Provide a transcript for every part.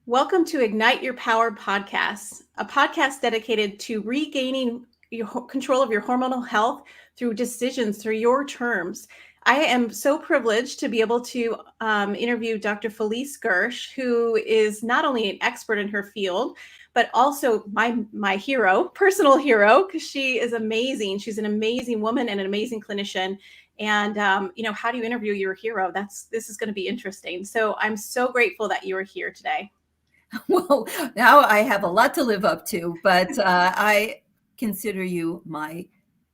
Welcome to Ignite Your Power podcast, a podcast dedicated to regaining control of your hormonal health through decisions through your terms. I am so privileged to be able to interview Dr. Felice Gersh, who is not only an expert in her field, but also my hero, personal hero, because she is amazing. She's an amazing woman and an amazing clinician. And how do you interview your hero? This is going to be interesting. So I'm so grateful that you are here today. Well, now I have a lot to live up to, but I consider you my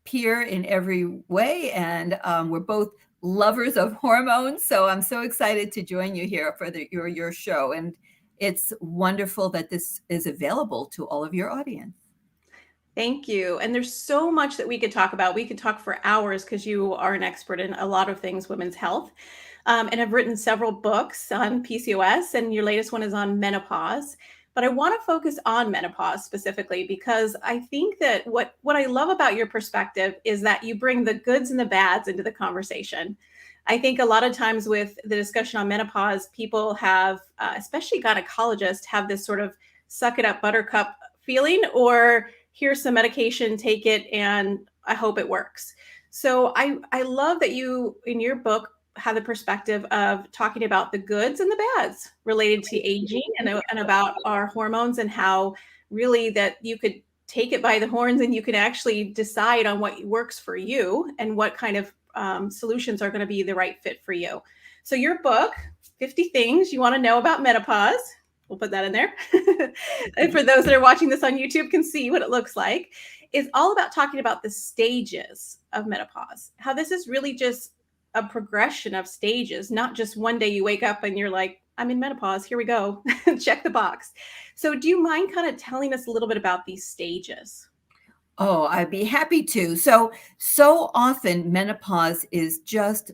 peer in every way, and we're both lovers of hormones. So I'm so excited to join you here for your show, and it's wonderful that this is available to all of your audience. Thank you. And there's so much that we could talk about. We could talk for hours because you are an expert in a lot of things women's health. And I've written several books on PCOS, and your latest one is on menopause. But I want to focus on menopause specifically because I think that what I love about your perspective is that you bring the goods and the bads into the conversation. I think a lot of times with the discussion on menopause, people have, especially gynecologists, have this sort of suck it up buttercup feeling, or here's some medication, take it, and I hope it works. So I love that you, in your book, have the perspective of talking about the goods and the bads related to aging and about our hormones, and how really that you could take it by the horns and you can actually decide on what works for you and what kind of solutions are going to be the right fit for you. So your book, 50 Things You Want to Know About Menopause, we'll put that in there. And for those that are watching this on YouTube can see what it looks like, is all about talking about the stages of menopause, how this is really just a progression of stages, not just one day you wake up and you're like, I'm in menopause, here we go, check the box. So do you mind kind of telling us a little bit about these stages? Oh, I'd be happy to. So often menopause is just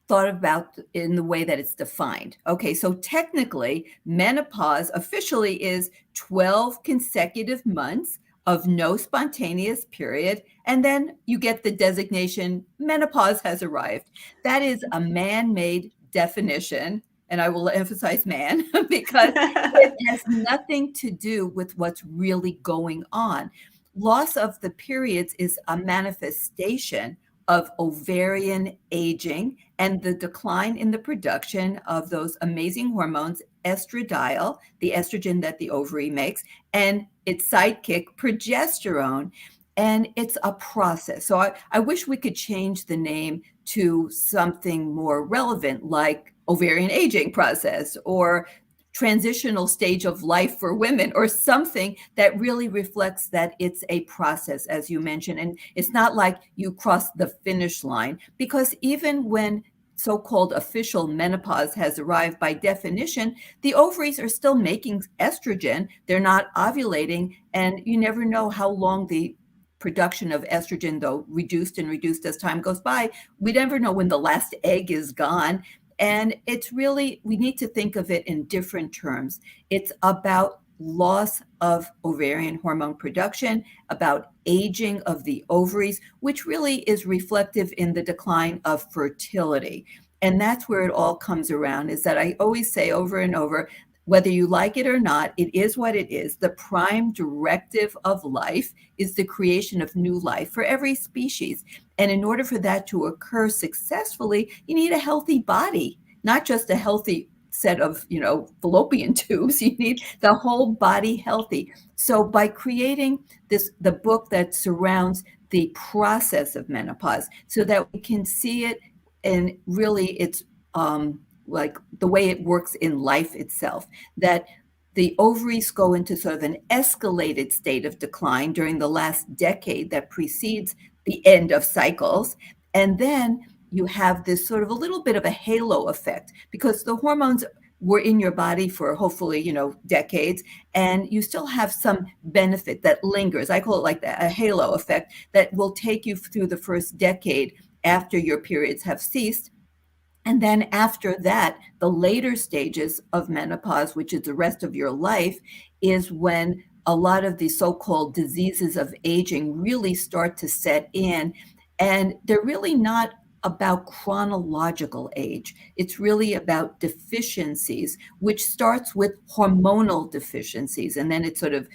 thought about in the way that it's defined. Okay, so technically, menopause officially is 12 consecutive months of no spontaneous period, and then you get the designation menopause has arrived. That is a man-made definition, and I will emphasize man because it has nothing to do with what's really going on. Loss of the periods is a manifestation of ovarian aging and the decline in the production of those amazing hormones, estradiol, the estrogen that the ovary makes, and its sidekick, progesterone. And it's a process. So I wish we could change the name to something more relevant, like ovarian aging process or transitional stage of life for women, or something that really reflects that it's a process, as you mentioned. And it's not like you cross the finish line, because even when so-called official menopause has arrived, by definition, the ovaries are still making estrogen. They're not ovulating, and you never know how long the production of estrogen, though reduced and reduced as time goes by, we never know when the last egg is gone. And it's really, we need to think of it in different terms. It's about loss of ovarian hormone production, about aging of the ovaries, which really is reflective in the decline of fertility. And that's where it all comes around, is that I always say over and over, whether you like it or not, it is what it is. The prime directive of life is the creation of new life for every species. And in order for that to occur successfully, you need a healthy body, not just a healthy set of, fallopian tubes. You need the whole body healthy. So by creating the book that surrounds the process of menopause, so that we can see it, and really it's like the way it works in life itself, that the ovaries go into sort of an escalated state of decline during the last decade that precedes the end of cycles. And then you have this sort of a little bit of a halo effect, because the hormones were in your body for hopefully, decades, and you still have some benefit that lingers. I call it like a halo effect that will take you through the first decade after your periods have ceased. And then after that, the later stages of menopause, which is the rest of your life, is when a lot of the so-called diseases of aging really start to set in. And they're really not about chronological age. It's really about deficiencies, which starts with hormonal deficiencies, and then it sort of,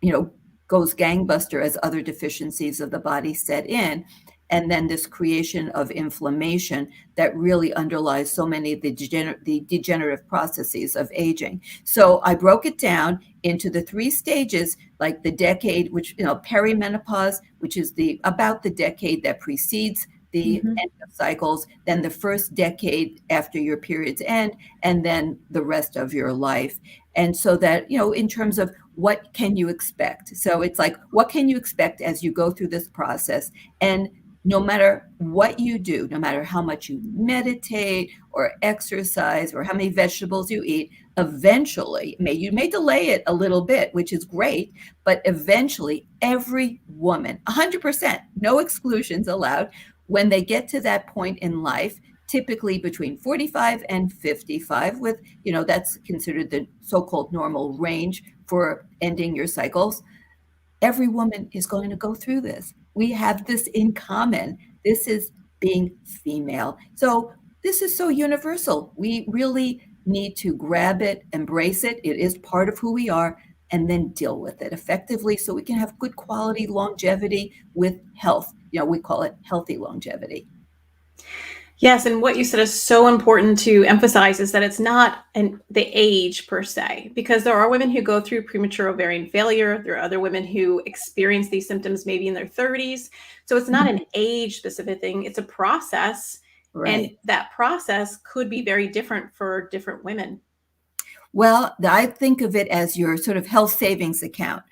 you know, goes gangbuster as other deficiencies of the body set in. And then this creation of inflammation that really underlies so many of the degenerative processes of aging. So I broke it down into the 3 stages, like the decade, which, perimenopause, which is about the decade that precedes the Mhm. end of cycles, then the first decade after your periods end, and then the rest of your life. And so that, in terms of what can you expect? So it's like, what can you expect as you go through this process? And no matter what you do, no matter how much you meditate or exercise or how many vegetables you eat, eventually, you may delay it a little bit, which is great, but eventually every woman, 100%, no exclusions allowed, when they get to that point in life, typically between 45 and 55, with, that's considered the so-called normal range for ending your cycles. Every woman is going to go through this. We have this in common. This is being female. So this is so universal. We really need to grab it, embrace it. It is part of who we are, and then deal with it effectively so we can have good quality longevity with health. We call it healthy longevity. Yes, and what you said is so important to emphasize is that it's not the age per se, because there are women who go through premature ovarian failure. There are other women who experience these symptoms maybe in their 30s. So it's not an age specific thing, it's a process. And Right. that process could be very different for different women. Well, I think of it as your sort of health savings account.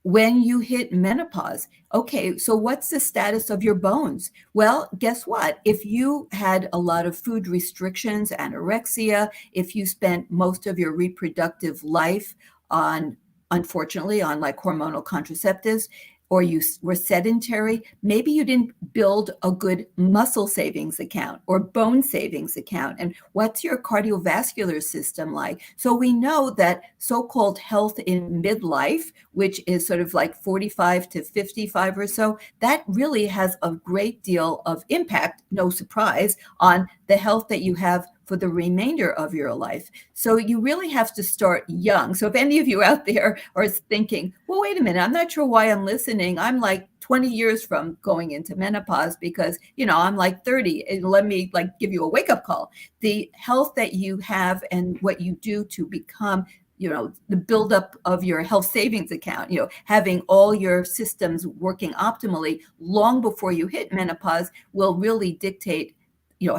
When you hit menopause, okay, so what's the status of your bones? Well, guess what? If you had a lot of food restrictions, anorexia, if you spent most of your reproductive life on, unfortunately, on like hormonal contraceptives, or you were sedentary, maybe you didn't build a good muscle savings account or bone savings account. And what's your cardiovascular system like? So we know that so-called health in midlife, which is sort of like 45 to 55 or so, that really has a great deal of impact, no surprise, on the health that you have for the remainder of your life. So you really have to start young. So if any of you out there are thinking, well, wait a minute, I'm not sure why I'm listening. I'm like 20 years from going into menopause because, I'm like 30. And let me like give you a wake-up call. The health that you have and what you do to become the buildup of your health savings account, having all your systems working optimally long before you hit menopause will really dictate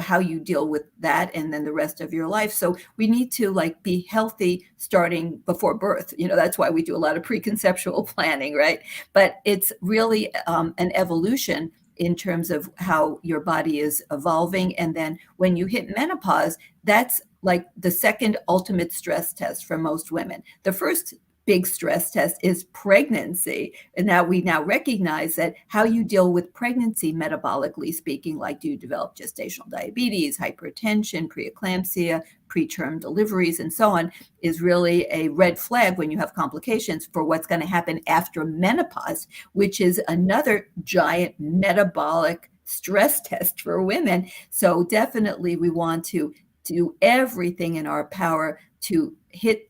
how you deal with that and then the rest of your life. So we need to like be healthy starting before birth. That's why we do a lot of preconceptual planning, right? But it's really an evolution in terms of how your body is evolving. And then when you hit menopause, that's like the second ultimate stress test for most women. The first big stress test is pregnancy. And now we recognize that how you deal with pregnancy, metabolically speaking, like do you develop gestational diabetes, hypertension, preeclampsia, preterm deliveries, and so on, is really a red flag when you have complications for what's going to happen after menopause, which is another giant metabolic stress test for women. So definitely we want to do everything in our power to hit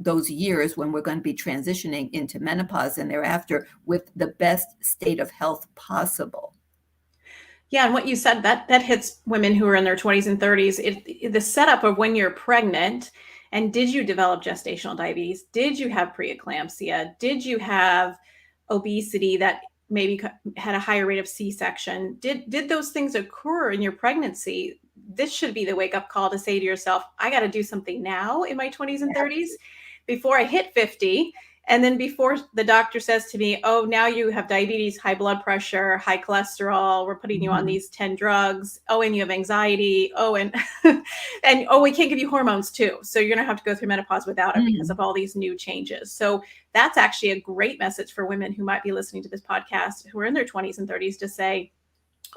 those years when we're going to be transitioning into menopause and thereafter with the best state of health possible. Yeah, and what you said that hits women who are in their 20s and 30s. The setup of when you're pregnant, and did you develop gestational diabetes? Did you have preeclampsia? Did you have obesity that maybe had a higher rate of C-section? Did those things occur in your pregnancy? This should be the wake-up call to say to yourself, I got to do something now in my 20s and 30s before I hit 50. And then before the doctor says to me, oh, now you have diabetes, high blood pressure, high cholesterol, we're putting you on these 10 drugs. Oh, and you have anxiety. Oh, and and oh, we can't give you hormones too. So you're going to have to go through menopause without it because of all these new changes. So that's actually a great message for women who might be listening to this podcast who are in their 20s and 30s to say,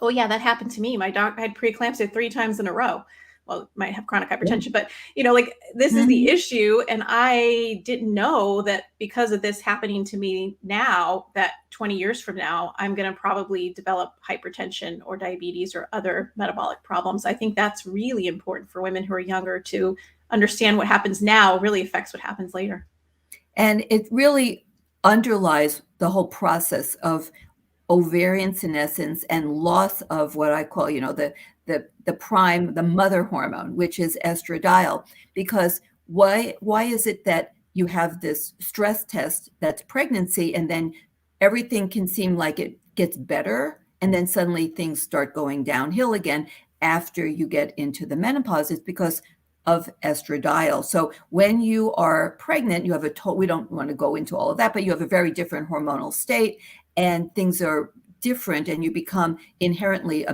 oh yeah, that happened to me. My doc, I had preeclampsia 3 times in a row. well, might have chronic hypertension, but like this is the issue. And I didn't know that because of this happening to me now, that 20 years from now, I'm going to probably develop hypertension or diabetes or other metabolic problems. I think that's really important for women who are younger to understand what happens now really affects what happens later. And it really underlies the whole process of ovarian senescence and loss of what I call, the mother hormone, which is estradiol. Because why is it that you have this stress test that's pregnancy, and then everything can seem like it gets better, and then suddenly things start going downhill again after you get into the menopause? It's because of estradiol. So when you are pregnant, you have we don't want to go into all of that, but you have a very different hormonal state, and things are different, and you become inherently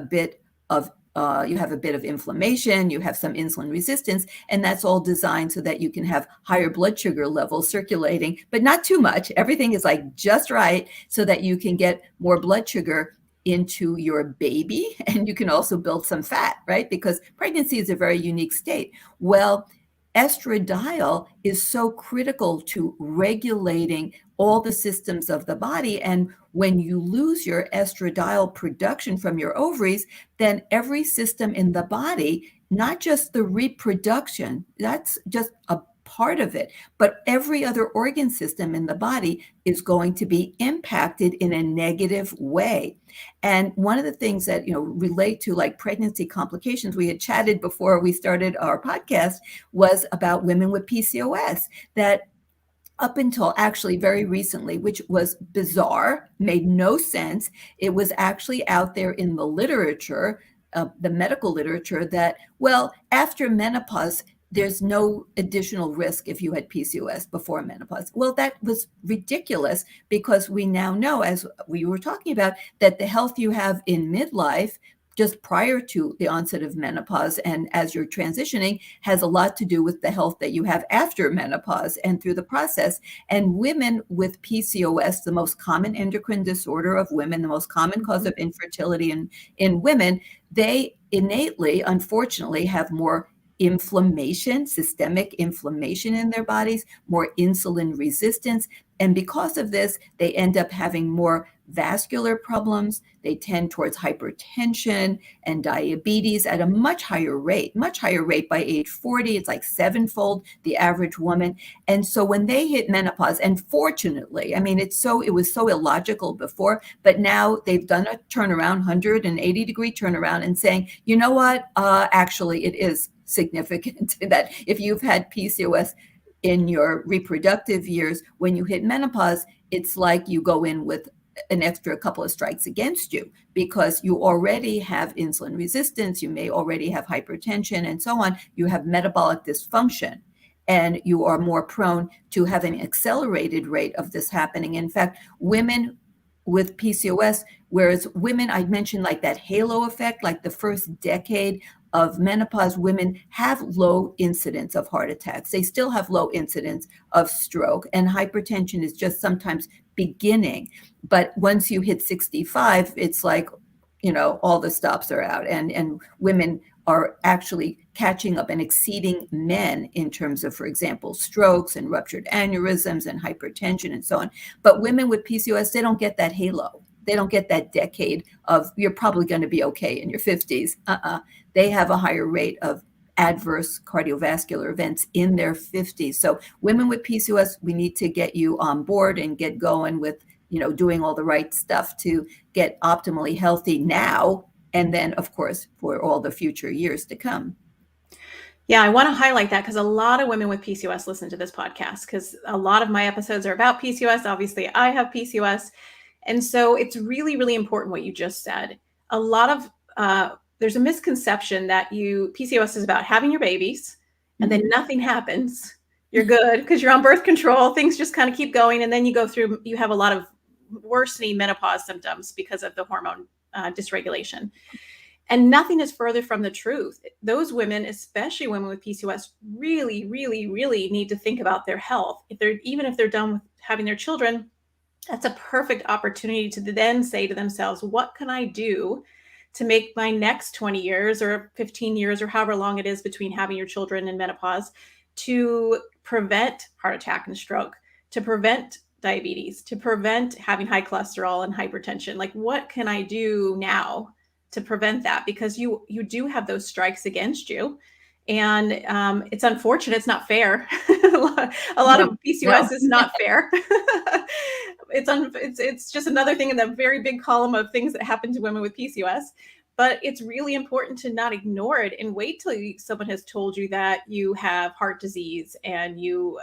you have a bit of inflammation, you have some insulin resistance, and that's all designed so that you can have higher blood sugar levels circulating, but not too much. Everything is like just right so that you can get more blood sugar into your baby, and you can also build some fat, right? Because pregnancy is a very unique state. Well, estradiol is so critical to regulating all the systems of the body. And when you lose your estradiol production from your ovaries, then every system in the body, not just the reproduction, that's just a part of it, but every other organ system in the body is going to be impacted in a negative way. And one of the things that relate to like pregnancy complications, we had chatted before we started our podcast, was about women with PCOS, that up until actually very recently, which was bizarre, made no sense. It was actually out there in the literature, the medical literature, that, well, after menopause, there's no additional risk if you had PCOS before menopause. Well, that was ridiculous, because we now know, as we were talking about, that the health you have in midlife, just prior to the onset of menopause and as you're transitioning, has a lot to do with the health that you have after menopause and through the process. And women with PCOS, the most common endocrine disorder of women, the most common cause of infertility in women, they innately, unfortunately, have more inflammation, systemic inflammation in their bodies, more insulin resistance. And because of this, they end up having more vascular problems. They tend towards hypertension and diabetes at a much higher rate by age 40. It's like sevenfold the average woman. And so when they hit menopause, and fortunately, I mean, it was so illogical before, but now they've done a turnaround, 180-degree turnaround, and saying, you know what, actually it is significant that if you've had PCOS in your reproductive years, when you hit menopause, it's like you go in with an extra couple of strikes against you, because you already have insulin resistance, you may already have hypertension and so on, you have metabolic dysfunction, and you are more prone to having an accelerated rate of this happening. In fact, women with PCOS, whereas women, I mentioned like that halo effect, like the first decade of menopause, women have low incidence of heart attacks. They still have low incidence of stroke, and hypertension is just sometimes beginning. But once you hit 65, it's like, all the stops are out, and women are actually catching up and exceeding men in terms of, for example, strokes and ruptured aneurysms and hypertension and so on. But women with PCOS, they don't get that halo. They don't get that decade of, you're probably going to be okay in your 50s. They have a higher rate of adverse cardiovascular events in their 50s. So women with PCOS, we need to get you on board and get going with, doing all the right stuff to get optimally healthy now, and then, of course, for all the future years to come. Yeah, I want to highlight that because a lot of women with PCOS listen to this podcast, because a lot of my episodes are about PCOS. Obviously, I have PCOS. And so it's really, really important what you just said. A lot of, there's a misconception that PCOS is about having your babies and then nothing happens. You're good because you're on birth control. Things just kind of keep going. And then you have a lot of worsening menopause symptoms because of the hormone dysregulation. And nothing is further from the truth. Those women, especially women with PCOS, really, really, really need to think about their health. Even if they're done with having their children, that's a perfect opportunity to then say to themselves, what can I do to make my next 20 years or 15 years or however long it is between having your children and menopause to prevent heart attack and stroke, to prevent diabetes, to prevent having high cholesterol and hypertension? Like, what can I do now to prevent that? Because you do have those strikes against you. And it's unfortunate. It's not fair. a lot No, of PCOS no. is not fair. It's just another thing in the very big column of things that happen to women with PCOS. But it's really important to not ignore it and wait till someone has told you that you have heart disease and you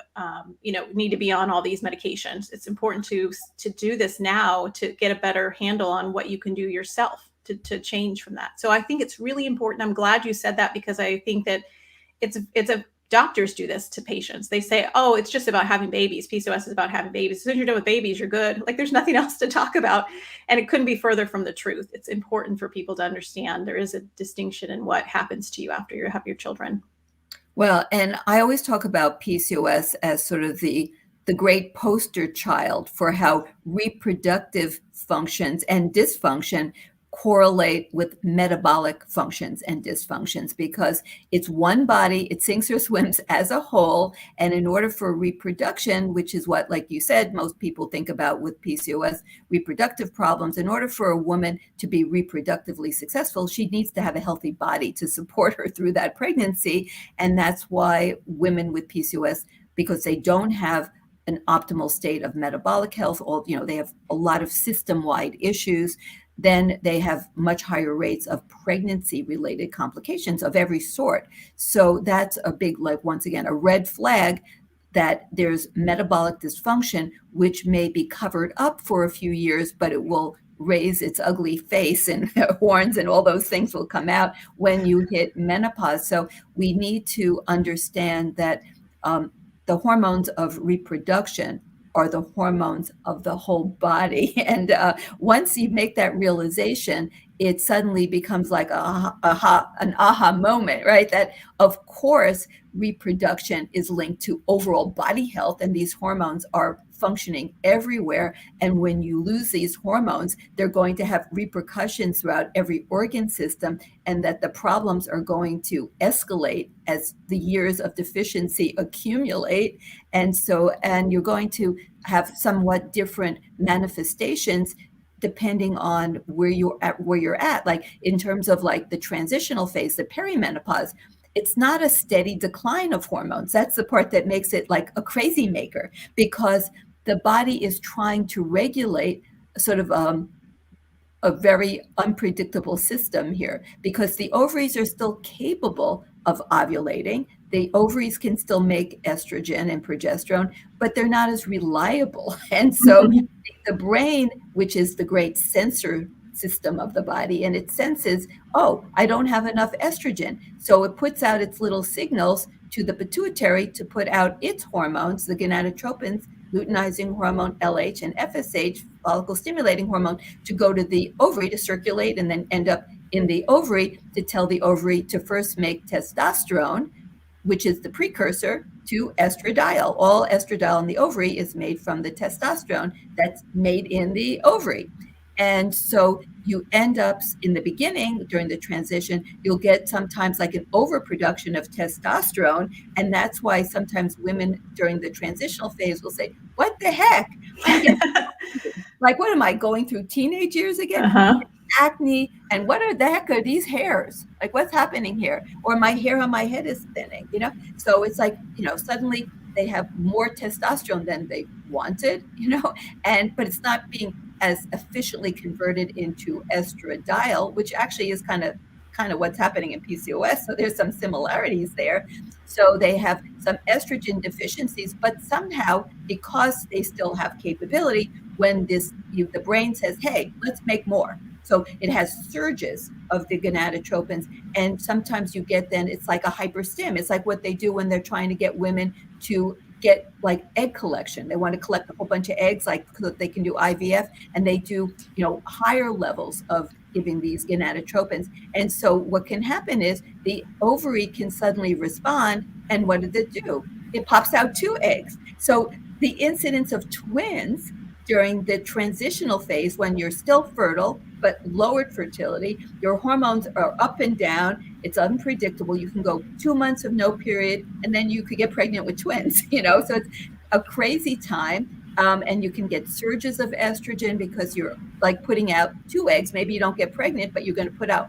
need to be on all these medications. It's important to do this now to get a better handle on what you can do yourself to change from that. So I think it's really important. I'm glad you said that, because I think that it's a doctors do this to patients. They say, oh, it's just about having babies. PCOS is about having babies. As soon as you're done with babies, you're good. Like, there's nothing else to talk about. And it couldn't be further from the truth. It's important for people to understand there is a distinction in what happens to you after you have your children. Well, and I always talk about PCOS as sort of the great poster child for how reproductive functions and dysfunction correlate with metabolic functions and dysfunctions, because it's one body, it sinks or swims as a whole. And in order for reproduction, which is what, like you said, most people think about with PCOS, reproductive problems, in order for a woman to be reproductively successful, she needs to have a healthy body to support her through that pregnancy. And that's why women with PCOS, because they don't have an optimal state of metabolic health, or they have a lot of system-wide issues, then they have much higher rates of pregnancy-related complications of every sort. So that's a big, like, once again, a red flag that there's metabolic dysfunction, which may be covered up for a few years, but it will raise its ugly face, and horns and all those things will come out when you hit menopause. So we need to understand that the hormones of reproduction are the hormones of the whole body. And once you make that realization, it suddenly becomes like an aha moment, right? That, of course, reproduction is linked to overall body health, and these hormones are functioning everywhere. And when you lose these hormones, they're going to have repercussions throughout every organ system, and that the problems are going to escalate as the years of deficiency accumulate. And you're going to have somewhat different manifestations depending on where you're at, like in terms of like the transitional phase, the perimenopause. It's not a steady decline of hormones. That's the part that makes it like a crazy maker, because the body is trying to regulate sort of a very unpredictable system here, because the ovaries are still capable of ovulating. The ovaries can still make estrogen and progesterone, but they're not as reliable. And so the brain, which is the great sensor system of the body, and it senses, oh, I don't have enough estrogen. So it puts out its little signals to the pituitary to put out its hormones, the gonadotropins, luteinizing hormone LH and FSH, follicle stimulating hormone, to go to the ovary to circulate and then end up in the ovary to tell the ovary to first make testosterone, which is the precursor to estradiol. All estradiol in the ovary is made from the testosterone that's made in the ovary. And so you end up in the beginning, during the transition, you'll get sometimes like an overproduction of testosterone. And that's why sometimes women during the transitional phase will say, what the heck? Like, what am I going through teenage years again? Uh-huh. Acne, and what the heck are these hairs? Like, what's happening here? Or my hair on my head is thinning, So it's like, suddenly they have more testosterone than they wanted, but it's not being as efficiently converted into estradiol, which actually is kind of what's happening in PCOS. So there's some similarities there. So they have some estrogen deficiencies, but somehow, because they still have capability, when the brain says, hey, let's make more. So it has surges of the gonadotropins, and sometimes you get, then it's like a hyperstim. It's like what they do when they're trying to get women to get like egg collection. They want to collect a whole bunch of eggs, like, so that they can do IVF, and they do, higher levels of giving these gonadotropins. And so what can happen is the ovary can suddenly respond, and what did it do? It pops out 2 eggs. So the incidence of twins during the transitional phase when you're still fertile, but lowered fertility. Your hormones are up and down. It's unpredictable. You can go 2 months of no period, and then you could get pregnant with twins, so it's a crazy time. And you can get surges of estrogen because you're like putting out two eggs. Maybe you don't get pregnant, but you're going to put out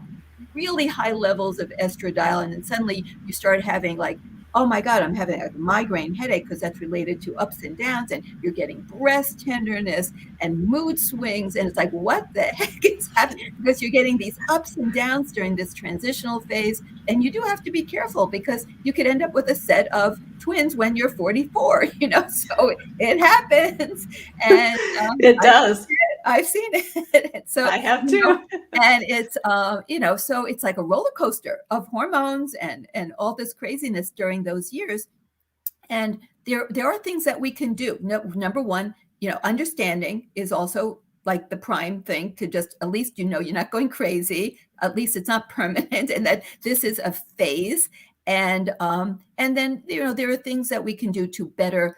really high levels of estradiol. And then suddenly you start having like, oh my God, I'm having a migraine headache because that's related to ups and downs. And you're getting breast tenderness and mood swings. And it's like, what the heck is happening? Because you're getting these ups and downs during this transitional phase. And you do have to be careful because you could end up with a set of twins when you're 44, so it happens. And It does. I've seen it. So, I have too. And it's, so it's like a roller coaster of hormones and all this craziness during those years. And there are things that we can do. Number one, understanding is also like the prime thing to just, at least, you're not going crazy. At least it's not permanent, and that this is a phase. And then, there are things that we can do to better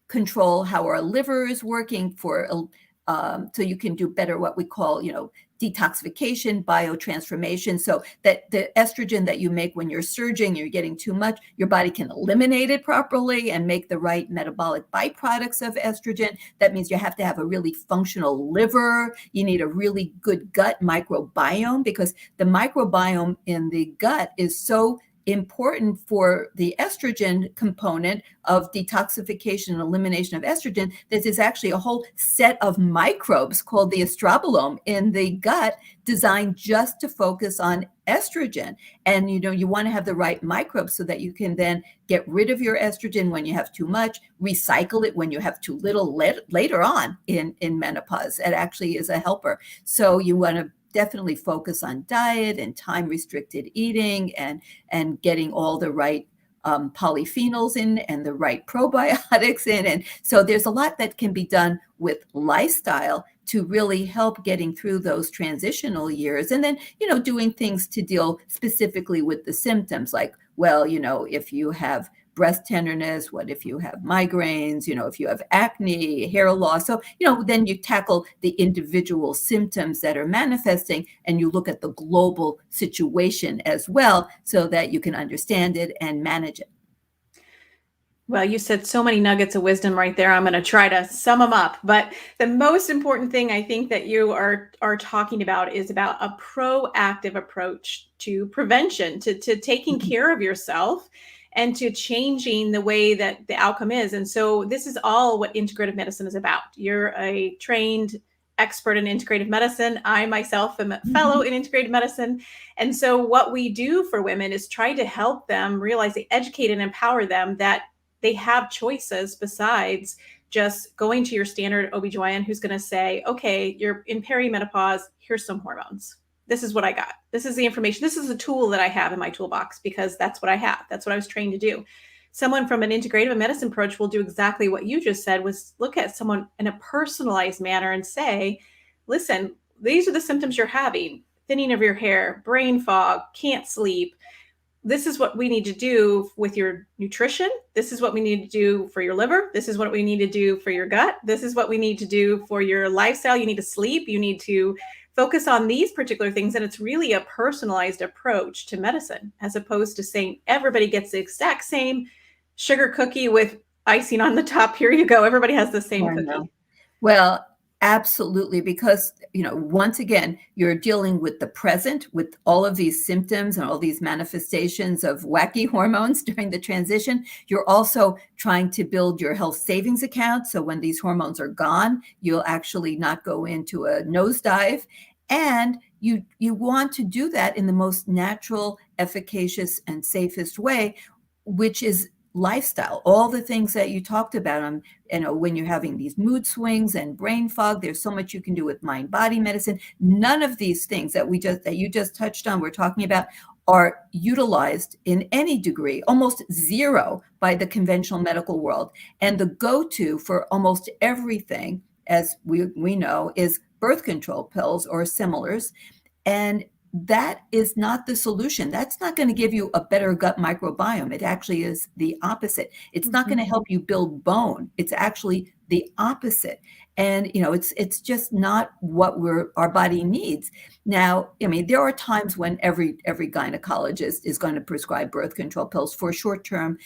control how our liver is working so you can do better what we call, detoxification, biotransformation, so that the estrogen that you make when you're surging, you're getting too much, your body can eliminate it properly and make the right metabolic byproducts of estrogen. That means you have to have a really functional liver. You need a really good gut microbiome, because the microbiome in the gut is so important for the estrogen component of detoxification and elimination of estrogen. There's actually a whole set of microbes called the estrobolome in the gut, designed just to focus on estrogen. And you want to have the right microbes so that you can then get rid of your estrogen when you have too much, recycle it when you have too little later on in menopause. It actually is a helper. So you want to definitely focus on diet and time-restricted eating and getting all the right polyphenols in and the right probiotics in. And so there's a lot that can be done with lifestyle to really help getting through those transitional years. And then, doing things to deal specifically with the symptoms, like, well, if you have breast tenderness, what if you have migraines, if you have acne, hair loss. So, then you tackle the individual symptoms that are manifesting, and you look at the global situation as well, so that you can understand it and manage it. Well, you said so many nuggets of wisdom right there. I'm going to try to sum them up. But the most important thing I think that you are talking about is about a proactive approach to prevention, to taking care of yourself and to changing the way that the outcome is. And so this is all what integrative medicine is about. You're a trained expert in integrative medicine. I myself am a fellow in integrative medicine. And so what we do for women is try to help them realize, they educate and empower them that they have choices besides just going to your standard OB/GYN who's going to say, okay, you're in perimenopause, here's some hormones. This is what I got. This is the information. This is a tool that I have in my toolbox because that's what I have. That's what I was trained to do. Someone from an integrative medicine approach will do exactly what you just said, was look at someone in a personalized manner and say, listen, these are the symptoms you're having: thinning of your hair, brain fog, can't sleep. This is what we need to do with your nutrition. This is what we need to do for your liver. This is what we need to do for your gut. This is what we need to do for your lifestyle. You need to sleep. You need to focus on these particular things. And it's really a personalized approach to medicine, as opposed to saying everybody gets the exact same sugar cookie with icing on the top. Here you go. Everybody has the same cookie. Well, absolutely, because, once again, you're dealing with the present, with all of these symptoms and all these manifestations of wacky hormones during the transition. You're also trying to build your health savings account, so when these hormones are gone, you'll actually not go into a nosedive. And you want to do that in the most natural, efficacious, and safest way, which is lifestyle. All the things that you talked about, when you're having these mood swings and brain fog, there's so much you can do with mind-body medicine. None of these things that you just touched on, we're talking about, are utilized in any degree, almost zero, by the conventional medical world. And the go-to for almost everything, as we know, is birth control pills or similars. And that is not the solution. That's not going to give you a better gut microbiome. It actually is the opposite. It's not going to help you build bone. It's actually the opposite. And, it's just not what our body needs. Now, I mean, there are times when every gynecologist is going to prescribe birth control pills for short-term,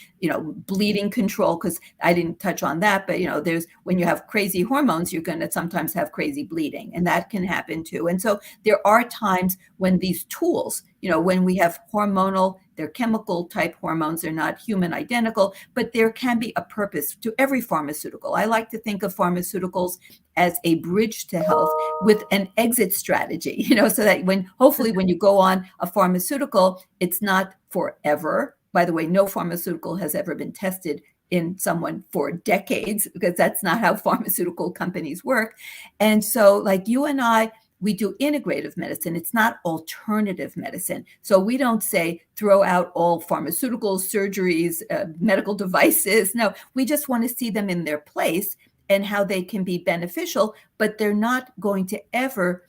bleeding control, because I didn't touch on that, but, there's, when you have crazy hormones, you're going to sometimes have crazy bleeding, and that can happen too. And so there are times when these tools, when we have hormonal, they're chemical type hormones, they're not human identical, but there can be a purpose to every pharmaceutical. I like to think of pharmaceuticals as a bridge to health with an exit strategy, so that hopefully when you go on a pharmaceutical, it's not forever. By the way, no pharmaceutical has ever been tested in someone for decades, because that's not how pharmaceutical companies work. And so, like you and I, we do integrative medicine. It's not alternative medicine. So we don't say throw out all pharmaceuticals, surgeries, medical devices. No, we just want to see them in their place and how they can be beneficial, but they're not going to ever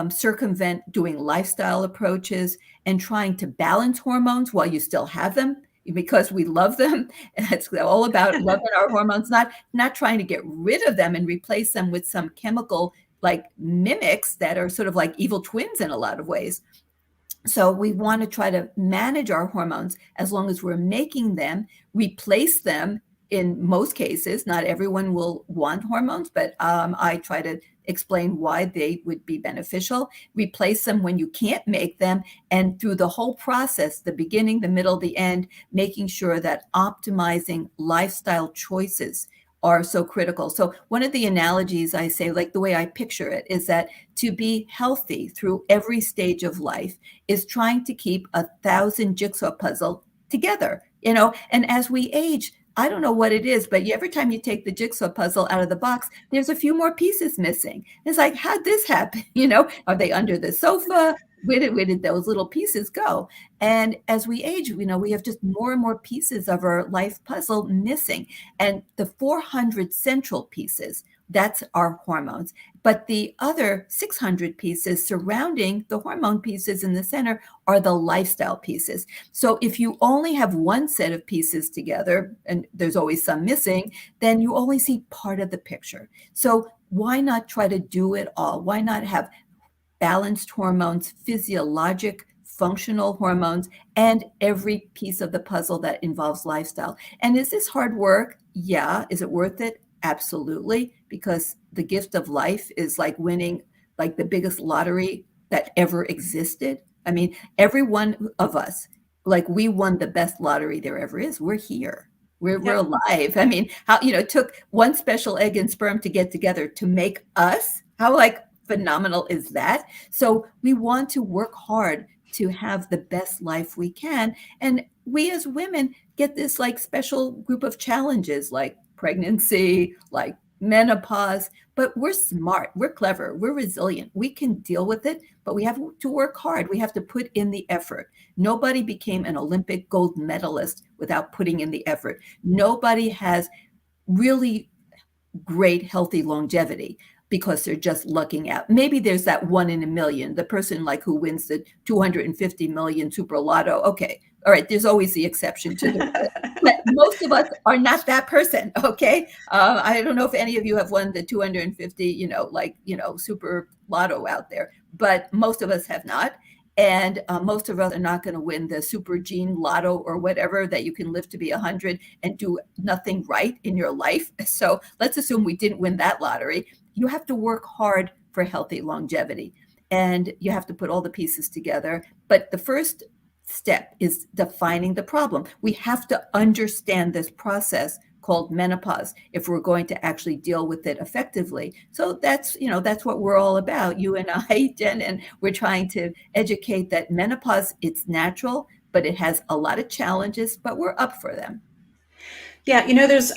circumvent doing lifestyle approaches and trying to balance hormones while you still have them, because we love them. It's all about loving our hormones, not trying to get rid of them and replace them with some chemical like mimics that are sort of like evil twins in a lot of ways. So we want to try to manage our hormones as long as we're making them, replace them in most cases. Not everyone will want hormones, but I try to explain why they would be beneficial, replace them when you can't make them, and through the whole process, the beginning, the middle, the end, making sure that optimizing lifestyle choices are so critical. So one of the analogies I say, like the way I picture it, is that to be healthy through every stage of life is trying to keep 1,000 jigsaw puzzle together, and as we age, I don't know what it is, but every time you take the jigsaw puzzle out of the box, there's a few more pieces missing. It's like, how'd this happen? Are they under the sofa? Where did those little pieces go? And as we age, we have just more and more pieces of our life puzzle missing. And the 400 central pieces, that's our hormones. But the other 600 pieces surrounding the hormone pieces in the center are the lifestyle pieces. So if you only have one set of pieces together, and there's always some missing, then you only see part of the picture. So why not try to do it all? Why not have balanced hormones, physiologic, functional hormones, and every piece of the puzzle that involves lifestyle? And is this hard work? Yeah. Is it worth it? Absolutely. Because the gift of life is like winning like the biggest lottery that ever existed. I mean, every one of us, like we won the best lottery there ever is. We're here. We're alive. I mean, how, it took one special egg and sperm to get together to make us. How like phenomenal is that? So we want to work hard to have the best life we can. And we as women get this like special group of challenges like pregnancy, like menopause, but we're smart, we're clever, we're resilient. We can deal with it, but we have to work hard. We have to put in the effort. Nobody became an Olympic gold medalist without putting in the effort. Nobody has really great, healthy longevity because they're just lucking out. Maybe there's that 1 in a million, the person like who wins the 250 million super lotto. Okay. All right. There's always the exception to the rule. But most of us are not that person. Okay. I don't know if any of you have won the 250, super lotto out there, but most of us have not. And most of us are not going to win the super gene lotto or whatever that you can live to be 100 and do nothing right in your life. So let's assume we didn't win that lottery. You have to work hard for healthy longevity, and you have to put all the pieces together. But the first step is defining the problem. We have to understand this process called menopause if we're going to actually deal with it effectively. So that's what we're all about, you and I, Jen, and we're trying to educate that menopause, it's natural, but it has a lot of challenges, but we're up for them. Yeah,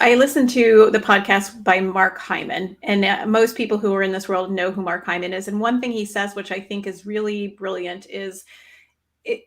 I listened to the podcast by Mark Hyman, and most people who are in this world know who Mark Hyman is. And one thing he says, which I think is really brilliant, is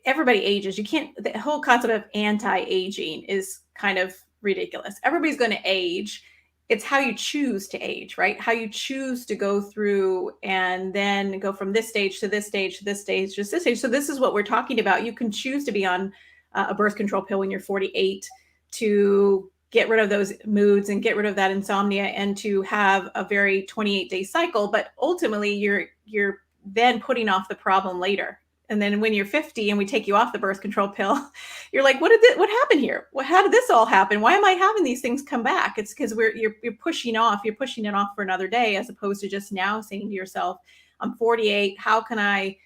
everybody ages. You can't, the whole concept of anti-aging is kind of ridiculous. Everybody's going to age. It's how you choose to age, right? How you choose to go through and then go from this stage to this stage to this stage to this stage. So this is what we're talking about. You can choose to be on a birth control pill when you're 48 to get rid of those moods and get rid of that insomnia and to have a very 28-day cycle. But ultimately, you're then putting off the problem later. And then when you're 50 and we take you off the birth control pill, you're like, what happened here? How did this all happen? Why am I having these things come back? It's because you're pushing it off for another day, as opposed to just now saying to yourself, I'm 48. How can I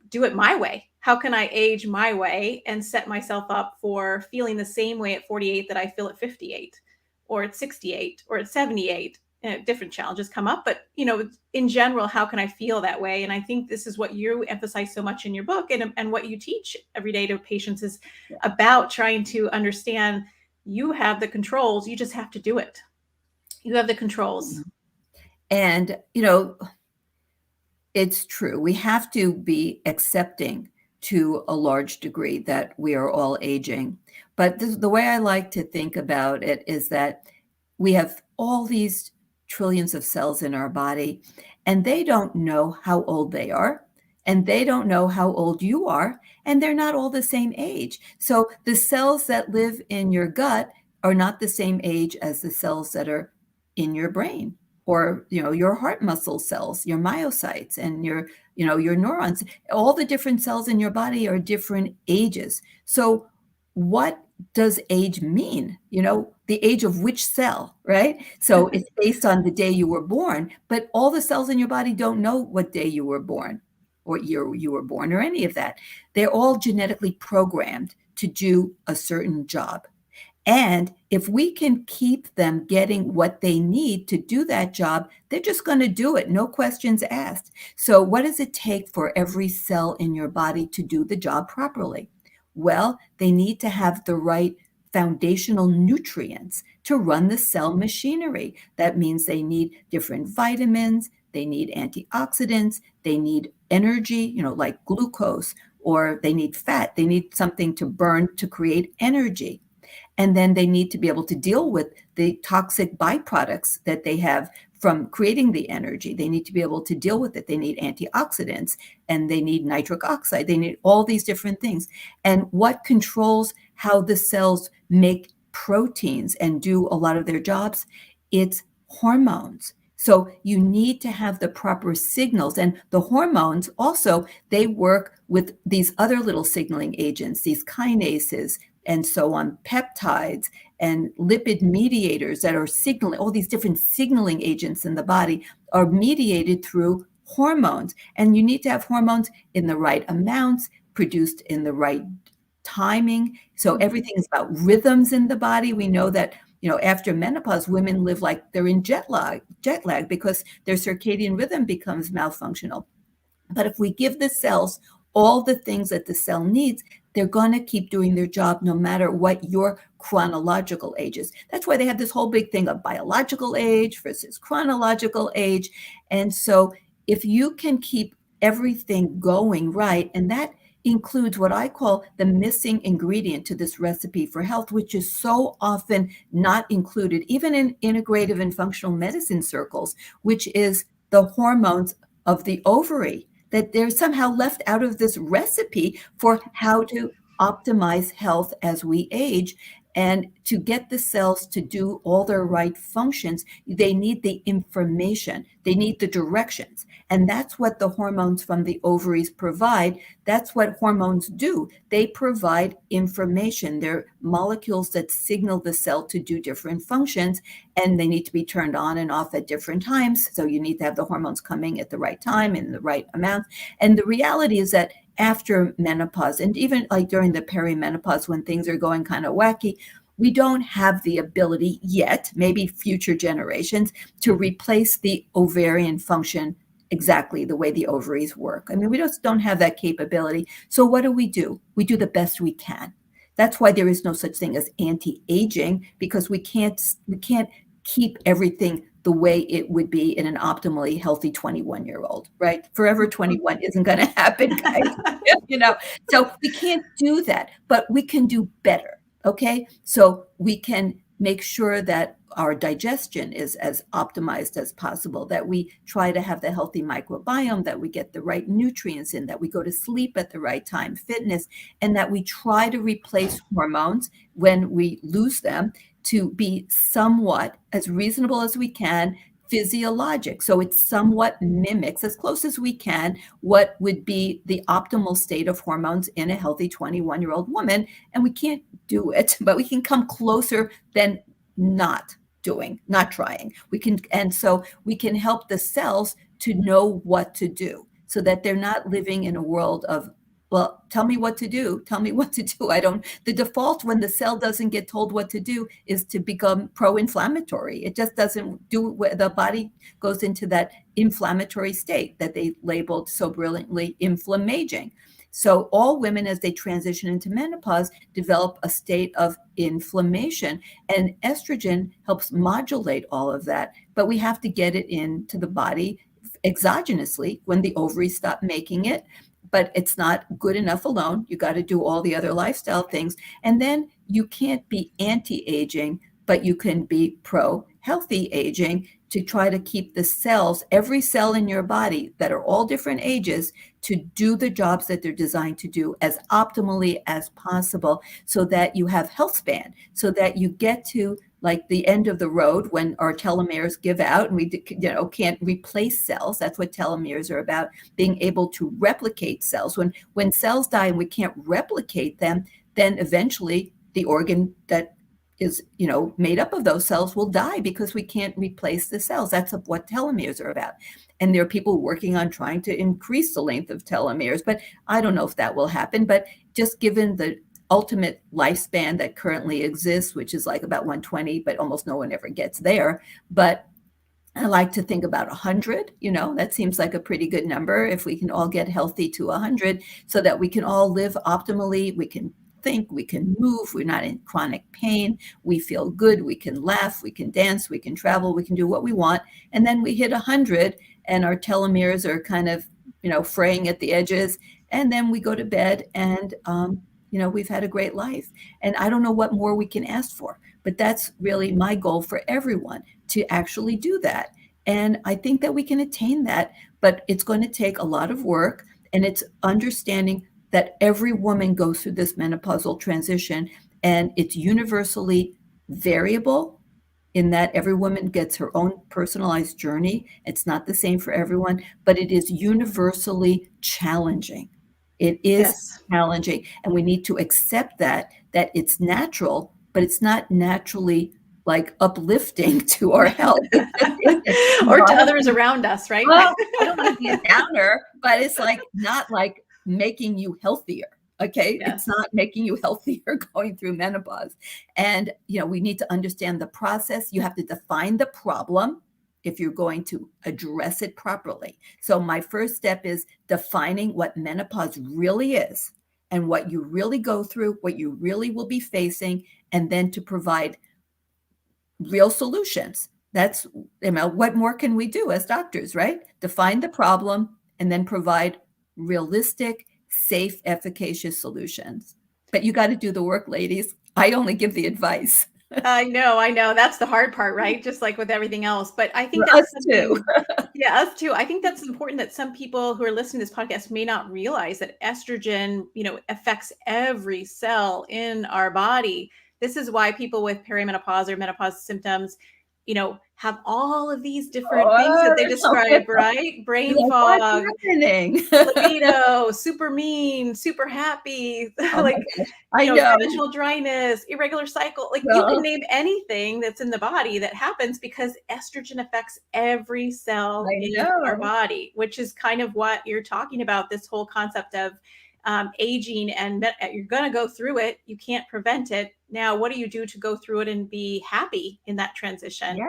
do it my way? How can I age my way and set myself up for feeling the same way at 48 that I feel at 58 or at 68 or at 78? Different challenges come up, but in general, how can I feel that way? And I think this is what you emphasize so much in your book, and what you teach every day to patients is about trying to understand you have the controls. You just have to do it. You have the controls. And, it's true. We have to be accepting to a large degree that we are all aging. But the way I like to think about it is that we have all these trillions of cells in our body, and they don't know how old they are, and they don't know how old you are, and they're not all the same age. So the cells that live in your gut are not the same age as the cells that are in your brain, or your heart muscle cells, your myocytes, and your neurons. All the different cells in your body are different ages. So what does age mean? The age of which cell, right? So it's based on the day you were born, but all the cells in your body don't know what day you were born, or what year you were born, or any of that. They're all genetically programmed to do a certain job. And if we can keep them getting what they need to do that job, they're just going to do it, no questions asked. So what does it take for every cell in your body to do the job properly? Well, they need to have the right foundational nutrients to run the cell machinery. That means they need different vitamins, they need antioxidants, they need energy, like glucose, or they need fat. They need something to burn to create energy. And then they need to be able to deal with the toxic byproducts that they have from creating the energy. They need to be able to deal with it. They need antioxidants, and they need nitric oxide. They need all these different things. And what controls how the cells make proteins and do a lot of their jobs? It's hormones. So you need to have the proper signals. And the hormones also, they work with these other little signaling agents, these kinases, and so on, peptides and lipid mediators that are signaling. All these different signaling agents in the body are mediated through hormones. And you need to have hormones in the right amounts, produced in the right timing. So everything is about rhythms in the body. We know that after menopause, women live like they're in jet lag because their circadian rhythm becomes malfunctional. But if we give the cells all the things that the cell needs, they're going to keep doing their job no matter what your chronological age is. That's why they have this whole big thing of biological age versus chronological age. And so if you can keep everything going right, and that includes what I call the missing ingredient to this recipe for health, which is so often not included, even in integrative and functional medicine circles, which is the hormones of the ovary, that they're somehow left out of this recipe for how to optimize health as we age. And to get the cells to do all their right functions, they need the information, they need the directions. And that's what the hormones from the ovaries provide. That's what hormones do. They provide information. They're molecules that signal the cell to do different functions, and they need to be turned on and off at different times. So you need to have the hormones coming at the right time in the right amount. And the reality is that after menopause, and even like during the perimenopause, when things are going kind of wacky, we don't have the ability yet, maybe future generations, to replace the ovarian function exactly the way the ovaries work. I mean, we just don't have that capability. So what do? We do the best we can. That's why there is no such thing as anti-aging, because we can't keep everything the way it would be in an optimally healthy 21-year-old, right? Forever 21 isn't going to happen, guys. So we can't do that, but we can do better. Okay. So we can make sure that our digestion is as optimized as possible, that we try to have the healthy microbiome, that we get the right nutrients in, that we go to sleep at the right time, fitness, and that we try to replace hormones when we lose them to be somewhat as reasonable as we can physiologic. So it somewhat mimics as close as we can what would be the optimal state of hormones in a healthy 21-year-old woman. And we can't do it, but we can come closer than not trying. And so we can help the cells to know what to do so that they're not living in a world of, well, tell me what to do. Tell me what to do. The default when the cell doesn't get told what to do is to become pro-inflammatory. It just doesn't do, the body goes into that inflammatory state that they labeled so brilliantly inflammaging. So all women, as they transition into menopause, develop a state of inflammation, and estrogen helps modulate all of that. But we have to get it into the body exogenously when the ovaries stop making it. But it's not good enough alone. You got to do all the other lifestyle things. And then you can't be anti-aging, but you can be pro-healthy aging to try to keep the cells, every cell in your body that are all different ages, to do the jobs that they're designed to do as optimally as possible so that you have health span, so that you get to like the end of the road when our telomeres give out and we can't replace cells. That's what telomeres are about, being able to replicate cells. When cells die and we can't replicate them, then eventually the organ that is made up of those cells will die because we can't replace the cells. That's what telomeres are about. And there are people working on trying to increase the length of telomeres, but I don't know if that will happen. But just given the ultimate lifespan that currently exists, which is like about 120, but almost no one ever gets there. But I like to think about 100, that seems like a pretty good number if we can all get healthy to 100 so that we can all live optimally. We can think, we can move, we're not in chronic pain, we feel good, we can laugh, we can dance, we can travel, we can do what we want. And then we hit 100 and our telomeres are kind of, fraying at the edges. And then we go to bed and, we've had a great life. And I don't know what more we can ask for, but that's really my goal for everyone, to actually do that. And I think that we can attain that, but it's going to take a lot of work, and it's understanding that every woman goes through this menopausal transition, and it's universally variable in that every woman gets her own personalized journey. It's not the same for everyone, but it is universally challenging. It is challenging, and we need to accept that it's natural, but it's not naturally like uplifting to our health. Or to others around us, right? Well, I don't want to be a downer, but it's like not like making you healthier. Okay. Yes. It's not making you healthier going through menopause. And, we need to understand the process. You have to define the problem if you're going to address it properly. So my first step is defining what menopause really is and what you really go through, what you really will be facing, and then to provide real solutions. That's, what more can we do as doctors, right? Define the problem and then provide realistic, safe, efficacious solutions. But you got to do the work, ladies. I only give the advice. I know. That's the hard part, right? Just like with everything else. But I think For that's us too. Yeah, us too. I think that's important that some people who are listening to this podcast may not realize that estrogen, affects every cell in our body. This is why people with perimenopause or menopause symptoms, have all of these different things that they describe, right? Brain fog, what's happening? libido, super mean, super happy, like, I know. vaginal dryness, irregular cycle. Like you can name anything that's in the body that happens because estrogen affects every cell in our body, which is kind of what you're talking about, this whole concept of aging, and you're going to go through it. You can't prevent it. Now, what do you do to go through it and be happy in that transition? Yeah.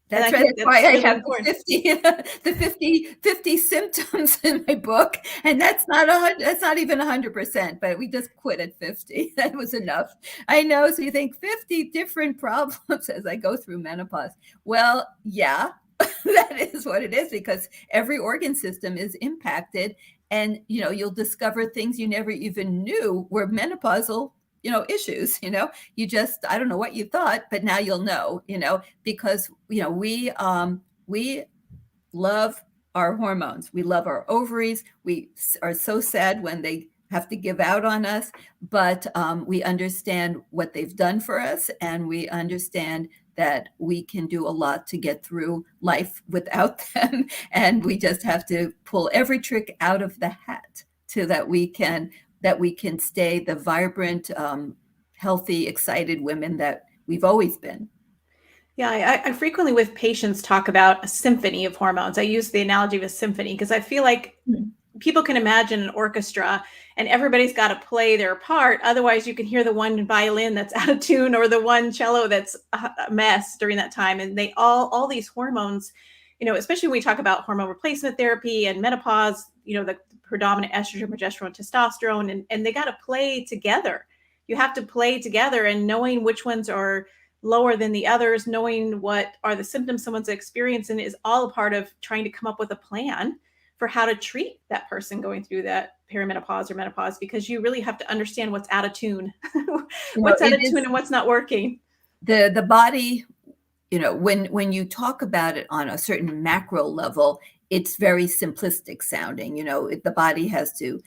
That's right. That's why I have the 50 symptoms in my book. And that's not even 100%, but we just quit at 50. That was enough. I know. So you think 50 different problems as I go through menopause. Well, yeah, that is what it is, because every organ system is impacted, and you'll discover things you never even knew were menopausal issues. You just, I don't know what you thought, but now you'll know, because we love our hormones. We love our ovaries. We are so sad when they have to give out on us, but we understand what they've done for us, and we understand that we can do a lot to get through life without them. And we just have to pull every trick out of the hat so that we can stay the vibrant, healthy, excited women that we've always been. Yeah, I frequently with patients talk about a symphony of hormones. I use the analogy of a symphony because I feel like people can imagine an orchestra and everybody's got to play their part. Otherwise, you can hear the one violin that's out of tune or the one cello that's a mess during that time. And they all these hormones, especially when we talk about hormone replacement therapy and menopause, the predominant estrogen, progesterone, testosterone, and they got to play together. You have to play together, and knowing which ones are lower than the others, knowing what are the symptoms someone's experiencing is all a part of trying to come up with a plan for how to treat that person going through that perimenopause or menopause, because you really have to understand what's out of tune, what's out of tune and what's not working. The body, when you talk about it on a certain macro level, it's very simplistic sounding. The body has to,